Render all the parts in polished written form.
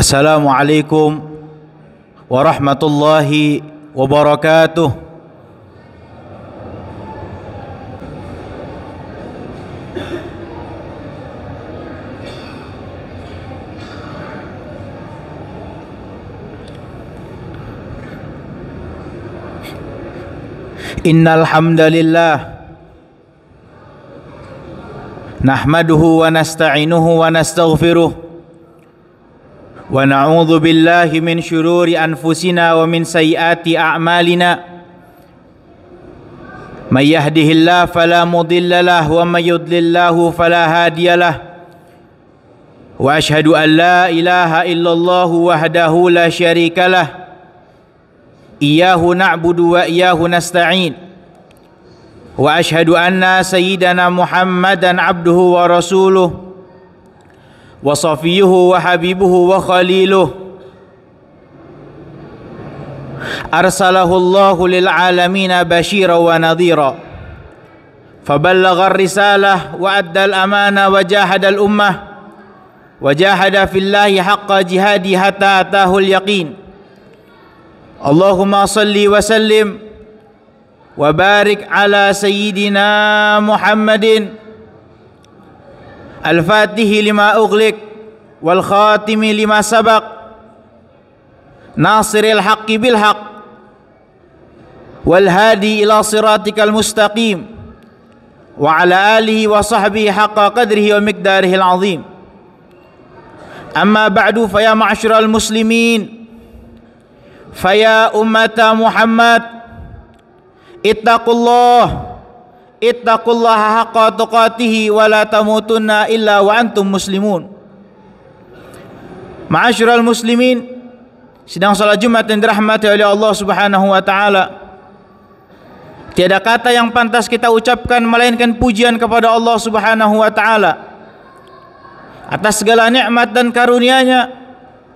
Assalamualaikum warahmatullahi wabarakatuh. Innal hamdalillah nahmaduhu wa nasta'inuhu wa nastaghfiruh wa na'udzu billahi min syururi anfusina wa min sayyiati a'malina. May yahdihillahu fala mudilla lahu wa may yudlillahu fala hadiyalah. Wa asyhadu an la ilaha illallah wahdahu la syarikalah. Iyyahu na'budu wa iyyahu nasta'in. Wa asyhadu anna sayyidana Muhammadan abduhu wa rasuluh wa safiyuhu wa habibuhu wa khaliluh. Arsalahu Allahu lil alamina basyira wa nadhira. Faballagha ar-risalah wa adda al-amana wa jahada al-ummah wa jahada fillahi haqqa jihadi hatta atahu al-yaqin. Allahumma salli wa sallim wa barik ala sayyidina Muhammadin al-fatihi lima ughliq wal khatimi lima sabaq nasiril haqqi bil haqq wal hadi ila siratikal mustaqim wa ala alihi wa sahbihi haqqa qadrihi wa miqdarihi al-azim. Amma ba'du, fa ya ma'asyiral muslimin, fa ya ummata Muhammad, ittaqullaha haqqa tuqatihi wa la tamutunna illa wa antum muslimun. Ma'asyiral muslimin, sidang salat Jumat yang dirahmati oleh Allah Subhanahu wa taala, tiada kata yang pantas kita ucapkan melainkan pujian kepada Allah Subhanahu wa taala atas segala nikmat dan karunia-Nya,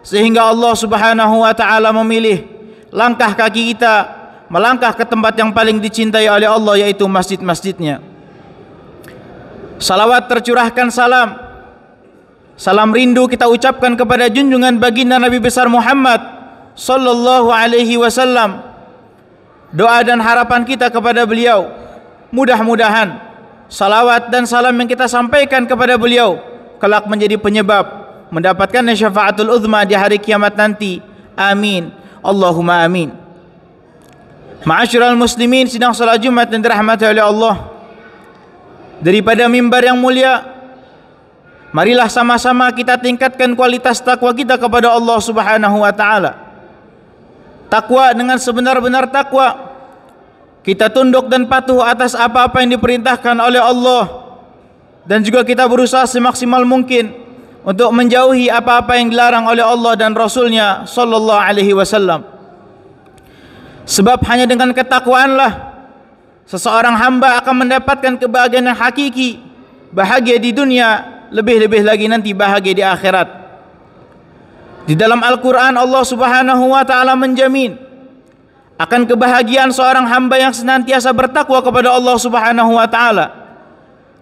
sehingga Allah Subhanahu wa taala memilih langkah kaki kita melangkah ke tempat yang paling dicintai oleh Allah, yaitu masjid-masjidnya. Salawat tercurahkan salam rindu kita ucapkan kepada junjungan baginda Nabi besar Muhammad sallallahu alaihi wasallam. Doa dan harapan kita kepada beliau, mudah-mudahan salawat dan salam yang kita sampaikan kepada beliau kelak menjadi penyebab mendapatkan syafaatul uzma di hari kiamat nanti. Amin, Allahumma amin. Ma'asyiral muslimin, sidang salat Jumat yang dirahmati oleh Allah, daripada mimbar yang mulia, marilah sama-sama kita tingkatkan kualitas takwa kita kepada Allah Subhanahu wa taala. Takwa dengan sebenar-benar takwa, kita tunduk dan patuh atas apa-apa yang diperintahkan oleh Allah, dan juga kita berusaha semaksimal mungkin untuk menjauhi apa-apa yang dilarang oleh Allah dan Rasulnya sallallahu alaihi wasallam. Sebab hanya dengan ketakwaanlah seseorang hamba akan mendapatkan kebahagiaan yang hakiki, bahagia di dunia, lebih-lebih lagi nanti bahagia di akhirat. Di dalam Al-Quran Allah Subhanahu wa ta'ala menjamin akan kebahagiaan seorang hamba yang senantiasa bertakwa kepada Allah Subhanahu wa ta'ala.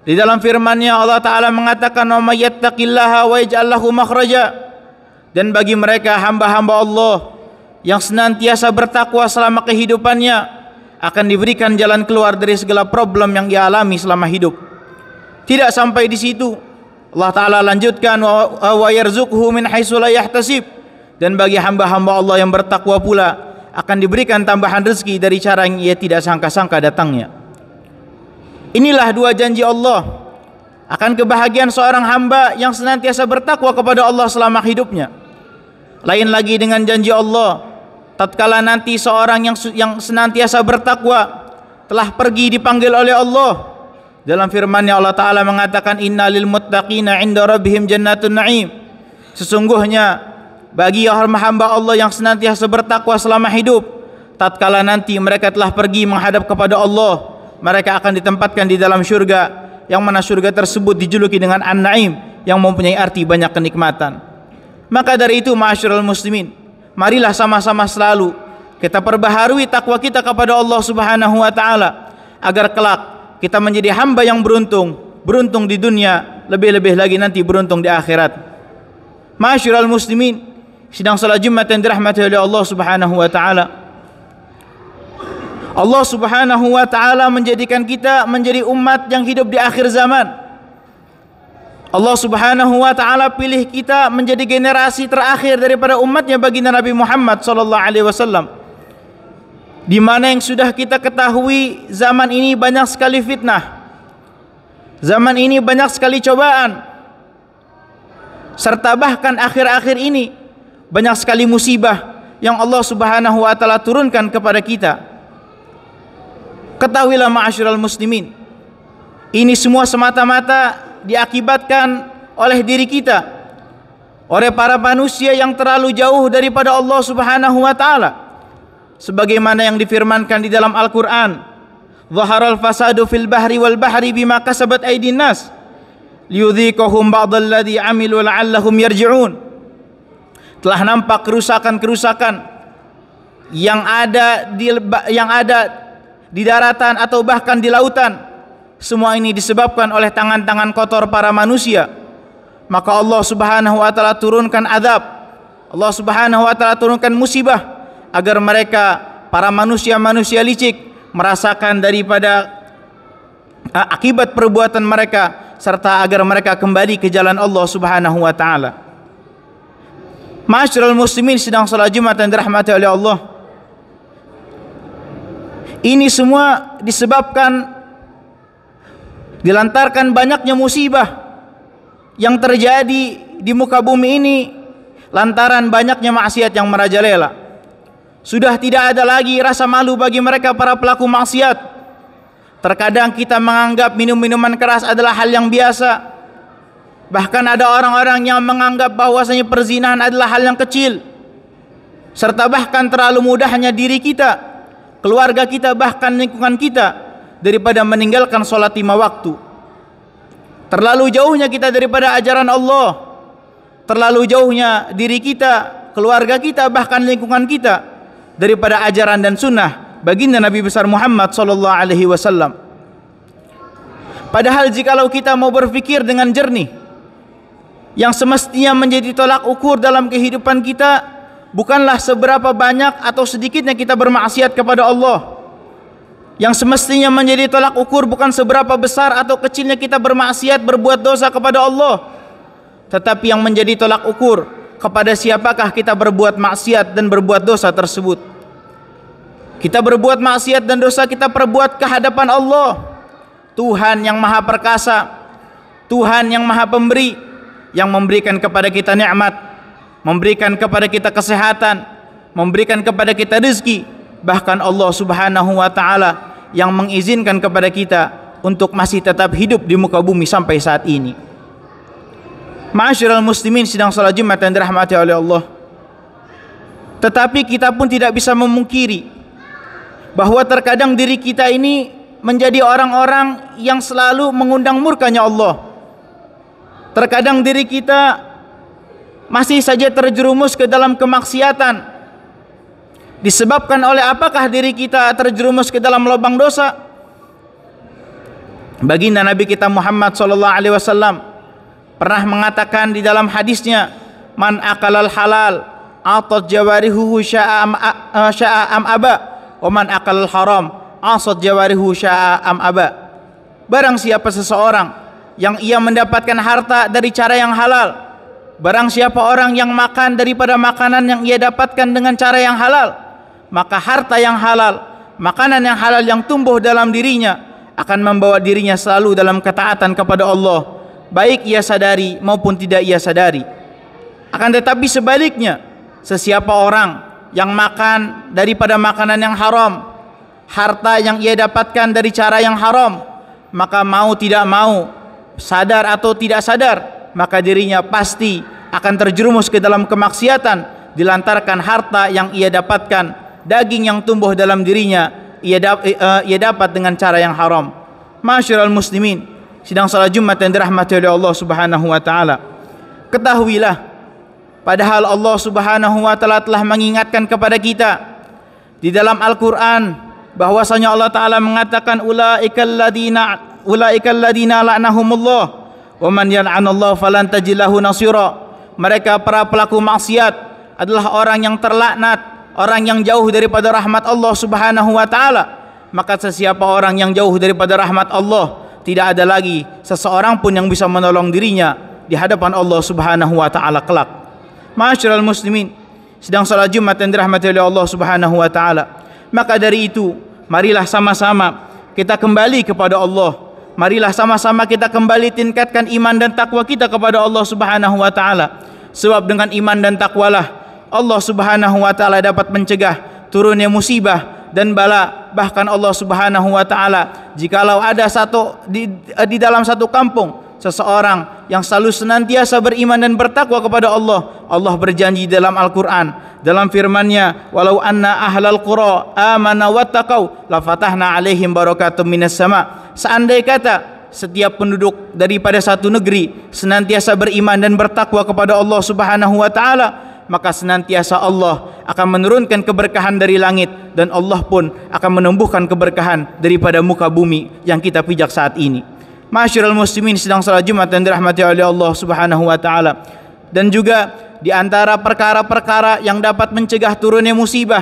Di dalam firman-Nya Allah Ta'ala mengatakan, wa may yattaqillaha wa yaj'al lahu makhraja, dan bagi mereka hamba-hamba Allah yang senantiasa bertakwa selama kehidupannya akan diberikan jalan keluar dari segala problem yang ia alami selama hidup. Tidak sampai di situ, Allah Ta'ala lanjutkan, wa yarzuqhu min haitsu la yahtasib, dan bagi hamba-hamba Allah yang bertakwa pula akan diberikan tambahan rezeki dari cara yang ia tidak sangka-sangka datangnya. Inilah dua janji Allah akan kebahagiaan seorang hamba yang senantiasa bertakwa kepada Allah selama hidupnya. Lain lagi dengan janji Allah tatkala nanti seorang yang senantiasa bertakwa telah pergi dipanggil oleh Allah. Dalam firman-Nya Allah Ta'ala mengatakan, innalil muttaqina 'inda rabbihim jannatun na'im. Sesungguhnya bagi hamba Allah yang senantiasa bertakwa selama hidup, tatkala nanti mereka telah pergi menghadap kepada Allah, mereka akan ditempatkan di dalam syurga, yang mana syurga tersebut dijuluki dengan An-Naim, yang mempunyai arti banyak kenikmatan. Maka dari itu, ma'asyiral muslimin, marilah sama-sama selalu kita perbaharui takwa kita kepada Allah Subhanahu wa taala, agar kelak kita menjadi hamba yang beruntung di dunia, lebih-lebih lagi nanti beruntung di akhirat. Ma'asyiral muslimin, sidang salat Jumat yang dirahmati oleh Allah Subhanahu wa taala. Allah Subhanahu wa taala menjadikan kita menjadi umat yang hidup di akhir zaman. Allah Subhanahu wa taala pilih kita menjadi generasi terakhir daripada umatnya baginda Nabi Muhammad sallallahu alaihi wasallam. Di mana yang sudah kita ketahui, zaman ini banyak sekali fitnah. Zaman ini banyak sekali cobaan. Serta bahkan akhir-akhir ini banyak sekali musibah yang Allah Subhanahu wa taala turunkan kepada kita. Ketahuilah ma'asyiral muslimin, ini semua semata-mata diakibatkan oleh diri kita, oleh para manusia yang terlalu jauh daripada Allah Subhanahu wa taala. Sebagaimana yang difirmankan di dalam Al-Qur'an, "Dhaharal fasadu fil bahri wal bahri bima kasabat aydin nas liyudhiqahum ba'dalladzi 'amilu la'allahum yarji'un." Telah nampak kerusakan-kerusakan yang ada di daratan atau bahkan di lautan. Semua ini disebabkan oleh tangan-tangan kotor para manusia. Maka Allah Subhanahu wa taala turunkan azab. Allah Subhanahu wa taala turunkan musibah agar mereka, para manusia-manusia licik, merasakan daripada akibat perbuatan mereka, serta agar mereka kembali ke jalan Allah Subhanahu wa taala. Ma'asyiral muslimin sidang salat Jumat yang dirahmati oleh Allah, ini semua disebabkan dilantarkan banyaknya musibah yang terjadi di muka bumi ini lantaran banyaknya maksiat yang merajalela. Sudah tidak ada lagi rasa malu bagi mereka para pelaku maksiat. Terkadang kita menganggap minum-minuman keras adalah hal yang biasa. Bahkan ada orang-orang yang menganggap bahwasanya perzinahan adalah hal yang kecil. Serta bahkan terlalu mudahnya diri kita, keluarga kita, bahkan lingkungan kita daripada meninggalkan sholat 5 waktu. Terlalu jauhnya kita daripada ajaran Allah. Terlalu jauhnya diri kita, keluarga kita, bahkan lingkungan kita daripada ajaran dan sunnah baginda Nabi besar Muhammad sallallahu alaihi wasallam. Padahal jikalau kita mau berfikir dengan jernih, yang semestinya menjadi tolak ukur dalam kehidupan kita bukanlah seberapa banyak atau sedikitnya kita bermaksiat kepada Allah. Yang semestinya menjadi tolak ukur bukan seberapa besar atau kecilnya kita bermaksiat, berbuat dosa kepada Allah, tetapi yang menjadi tolak ukur kepada siapakah kita berbuat maksiat dan berbuat dosa tersebut. Kita berbuat maksiat dan dosa kita perbuat ke hadapan Allah, Tuhan yang maha perkasa, Tuhan yang maha pemberi, yang memberikan kepada kita nikmat, memberikan kepada kita kesehatan, memberikan kepada kita rezeki. Bahkan Allah Subhanahu wa taala yang mengizinkan kepada kita untuk masih tetap hidup di muka bumi sampai saat ini. Ma'asyiral muslimin sidang salat Jumat yang dirahmati oleh Allah. Tetapi kita pun tidak bisa memungkiri bahwa terkadang diri kita ini menjadi orang-orang yang selalu mengundang murkanya Allah. Terkadang diri kita masih saja terjerumus ke dalam kemaksiatan. Disebabkan oleh apakah diri kita terjerumus ke dalam lubang dosa? Baginda Nabi kita Muhammad sallallahu alaihi wasallam pernah mengatakan di dalam hadisnya, "Man akalal halal atat jawarihu sya'a am aba, wa man akalal haram asat jawarihu sya'a am aba." Barang siapa seseorang yang ia mendapatkan harta dari cara yang halal, barang siapa orang yang makan daripada makanan yang ia dapatkan dengan cara yang halal, maka harta yang halal, makanan yang halal yang tumbuh dalam dirinya akan membawa dirinya selalu dalam ketaatan kepada Allah, baik ia sadari maupun tidak ia sadari. Akan tetapi sebaliknya, sesiapa orang yang makan daripada makanan yang haram, harta yang ia dapatkan dari cara yang haram, maka mau tidak mau, sadar atau tidak sadar, maka dirinya pasti akan terjerumus ke dalam kemaksiatan dilantarkan harta yang ia dapatkan, daging yang tumbuh dalam dirinya ia dapat dengan cara yang haram. Ma'asyiral muslimin sidang salat Jumat yang dirahmati oleh Allah Subhanahu wa taala, ketahuilah padahal Allah Subhanahu wa taala telah mengingatkan kepada kita di dalam Al-Qur'an bahwasanya Allah taala mengatakan ulaikal ladina la'nahumullah wa man yal'anallahu falan tajid lahu nasira. Mereka para pelaku maksiat adalah orang yang terlaknat, orang yang jauh daripada rahmat Allah Subhanahu wa taala. Maka sesiapa orang yang jauh daripada rahmat Allah, tidak ada lagi seseorang pun yang bisa menolong dirinya di hadapan Allah Subhanahu wa taala kelak. Ma'asyiral muslimin, sedang salat Jumat yang dirahmati oleh Allah Subhanahu wa taala. Maka dari itu, marilah sama-sama kita kembali kepada Allah. Marilah sama-sama kita kembali tingkatkan iman dan takwa kita kepada Allah Subhanahu wa taala. Sebab dengan iman dan takwalah Allah Subhanahu wa taala dapat mencegah turunnya musibah dan bala. Bahkan Allah Subhanahu wa taala, jikalau ada di dalam satu kampung seseorang yang selalu senantiasa beriman dan bertakwa kepada Allah, Allah berjanji dalam Al-Qur'an, dalam firman-Nya, walau anna ahlal qura amana wattaqau lafatahna alaihim barakatum minas sama. Seandai kata setiap penduduk daripada satu negeri senantiasa beriman dan bertakwa kepada Allah Subhanahu wa taala, maka senantiasa Allah akan menurunkan keberkahan dari langit, dan Allah pun akan menumbuhkan keberkahan daripada muka bumi yang kita pijak saat ini. Ma'asyiral muslimin, sedang salat Jumat yang dirahmati oleh Allah Subhanahu wa taala. Dan juga di antara perkara-perkara yang dapat mencegah turunnya musibah,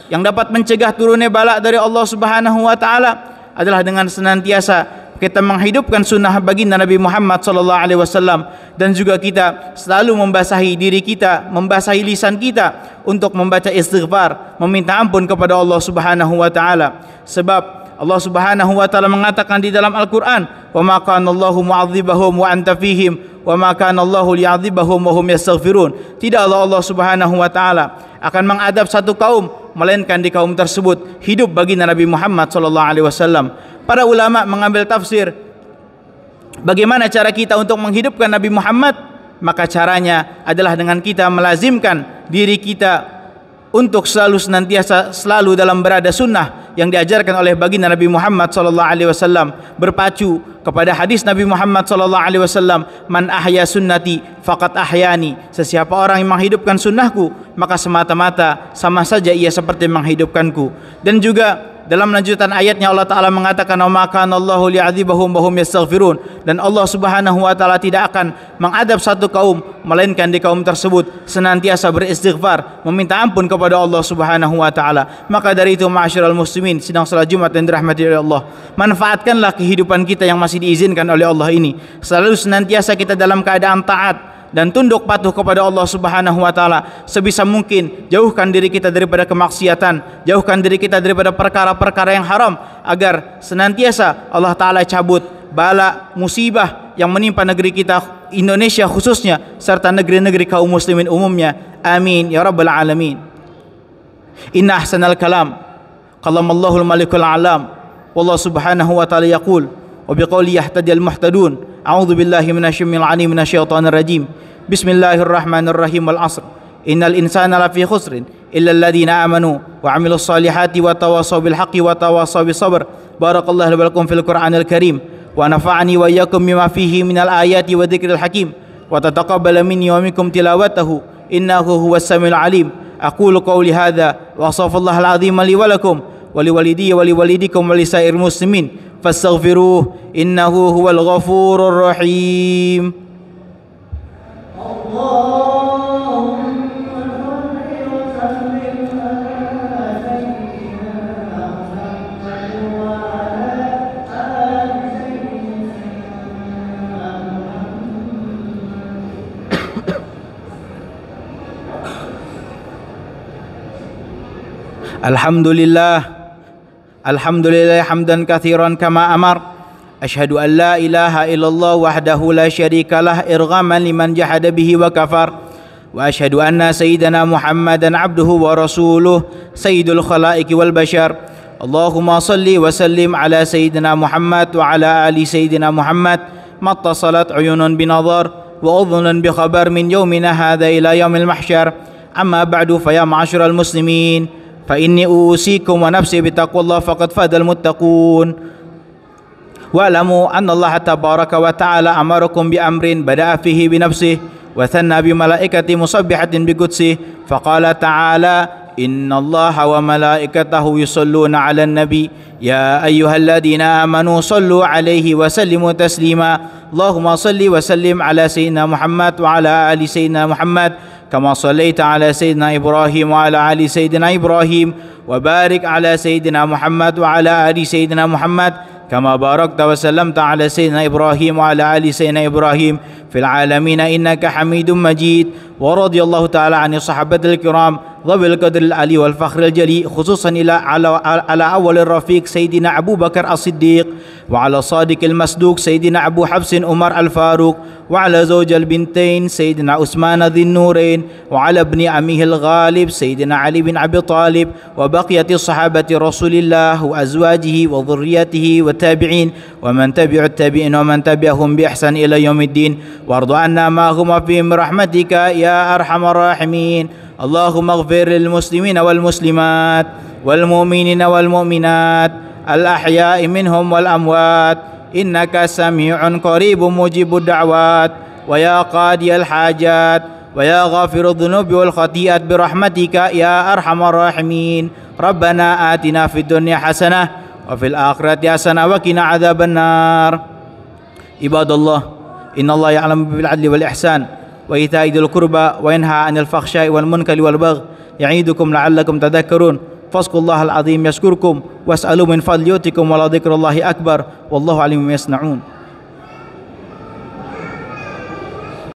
yang dapat mencegah turunnya bala dari Allah Subhanahu wa taala adalah dengan senantiasa kita menghidupkan sunnah baginda Nabi Muhammad sallallahu alaihi wasallam, dan juga kita selalu membasahi diri kita, membasahi lisan kita untuk membaca istighfar, meminta ampun kepada Allah Subhanahu wa taala. Sebab Allah Subhanahu wa taala mengatakan di dalam Al-Qur'an, "Wa ma kana Allahu mu'adzibahum wa anta fihim wa ma kana Allahu li'adzibahum wa hum yastaghfirun." Tidaklah Allah Subhanahu wa taala akan mengadab satu kaum melainkan di kaum tersebut hidup baginda Nabi Muhammad sallallahu alaihi wasallam. Para ulama mengambil tafsir bagaimana cara kita untuk menghidupkan Nabi Muhammad. Maka caranya adalah dengan kita melazimkan diri kita untuk selalu dalam berada sunnah yang diajarkan oleh baginda Nabi Muhammad sallallahu alaihi wasallam, berpacu kepada hadis Nabi Muhammad sallallahu alaihi wasallam, "Man ahya sunnati faqad ahyani." Sesiapa orang yang menghidupkan sunnahku, maka semata-mata sama saja ia seperti menghidupkanku. Dan juga dalam lanjutan ayatnya Allah Ta'ala mengatakan, "Wa ma kana Allahu li'adzibahum wa hum yastaghfirun." Dan Allah Subhanahu wa taala tidak akan mengadab satu kaum melainkan di kaum tersebut senantiasa beristighfar, meminta ampun kepada Allah Subhanahu wa taala. Maka dari itu, ma'asyiral muslimin, sidang salat Jumat yang dirahmati oleh Allah, manfaatkanlah kehidupan kita yang masih diizinkan oleh Allah ini. Selalu senantiasa kita dalam keadaan taat dan tunduk patuh kepada Allah Subhanahu wa taala. Sebisa mungkin jauhkan diri kita daripada kemaksiatan, jauhkan diri kita daripada perkara-perkara yang haram, agar senantiasa Allah taala cabut bala musibah yang menimpa negeri kita Indonesia khususnya, serta negeri-negeri kaum muslimin umumnya. Amin ya rabbal alamin. Inna ahsanal kalam qalamallahu al-malikul alam, wallahu subhanahu wa taala yaqul wa biqawli yahtadiyal muhtadun. A'udzu billahi minasyaitonir alim minasyaitonir rajim. Bismillahirrahmanirrahim. Wal 'asr. Innal insana lafi khusrin illa alladziina amanu wa 'amilus solihati wa tawassaw bil haqqi wa tawassaw bis sabr. Barakallahu li wa lakum fil Qur'anil karim wa nafa'ani wa iyyakum bima fihi minal ayati wa dzikril hakim wa tataqabbala minni wa minkum tilawatahu innahu huwas samiul alim. Aqulu qawli hadza wa astaghfirullahal 'azim li wa lakum wa liwalidayya wa liwalidikum wa lisairil muslimin fastaghfiruhu innahu huwal ghafurur rahim. Alhamdulillah hamdan katsiran kama amar. Asyhadu an la ilaha illallah wahdahu la syarikalah irghaman liman jahada bihi wa kafar. Wa asyhadu anna sayyidana Muhammadan abduhu wa rasuluh sayyidul khalaiqi wal bashar. Allahumma salli wa sallim ala sayyidina Muhammad wa ala ali sayyidina Muhammad. Mattasalat uyunun binadhar wa udhunun bi khabar min yawmina hadha ila yaumil mahsyar. Amma ba'du, fa ya ma'asyiral muslimin, fa inni usikum wa nafsi bitaqwallah faqad fadal muttaqun. Wa'lamu anna Allah tabaraka wa ta'ala amarakum bi amrin bada'a fihi bi nafsihi wa thanna bi malaikati musabbihatin bi qudsihi faqala ta'ala inna Allaha wa malaikatahu yusalluna 'alan nabi ya ayyuhalladzina amanu sallu 'alaihi wa sallimu taslima. Allahumma salli wa sallim ala sayyidina Muhammad wa ala ali sayyidina Muhammad كما صليت على سيدنا إبراهيم وعلى آل سيدنا إبراهيم وبارك على سيدنا محمد وعلى آل سيدنا محمد كما باركت وسلمت على سيدنا إبراهيم وعلى آل سيدنا إبراهيم في العالمين إنك حميد مجيد. ورضي الله تعالى عن الصحابة الكرام ذوي القدر العلي والفخر الجلي، خصوصا على أول الرفيق سيدنا أبو بكر الصديق، وعلى صادق المصدوق سيدنا أبو حفص عمر الفاروق، وعلى زوج البنتين سيدنا عثمان ذي النورين، وعلى ابن عمه الغالب سيدنا علي بن أبي طالب، وبقية الصحابة رسول الله وأزواجه وذريته والتابعين ومن تبع التابعين ومن تبعهم بإحسان إلى يوم الدين. وارض عنا معهم فيهم برحمتك يا أرحم الراحمين. اللهم اغفر للمسلمين والمسلمات والمؤمنين والمؤمنات الأحياء منهم والأموات إنك سميع قريب مجيب الدعوات. ويا قاضي الحاجات ويا غافر الذنوب والخطيئات برحمتك يا أرحم الراحمين. ربنا آتنا في الدنيا حسنة وفي الآخرة حسنة وقنا عذاب النار. عباد الله، إن الله يعلم بالعدل والإحسان وإيتاء ذي القربى وينهى عن الفحشاء والمنكر والبغي يعظكم لعلكم تذكرون. فاذكروا الله العظيم يشكركم واسألوا من فضل يؤتكم ولذكر الله أكبر والله عليم بما يصنعون.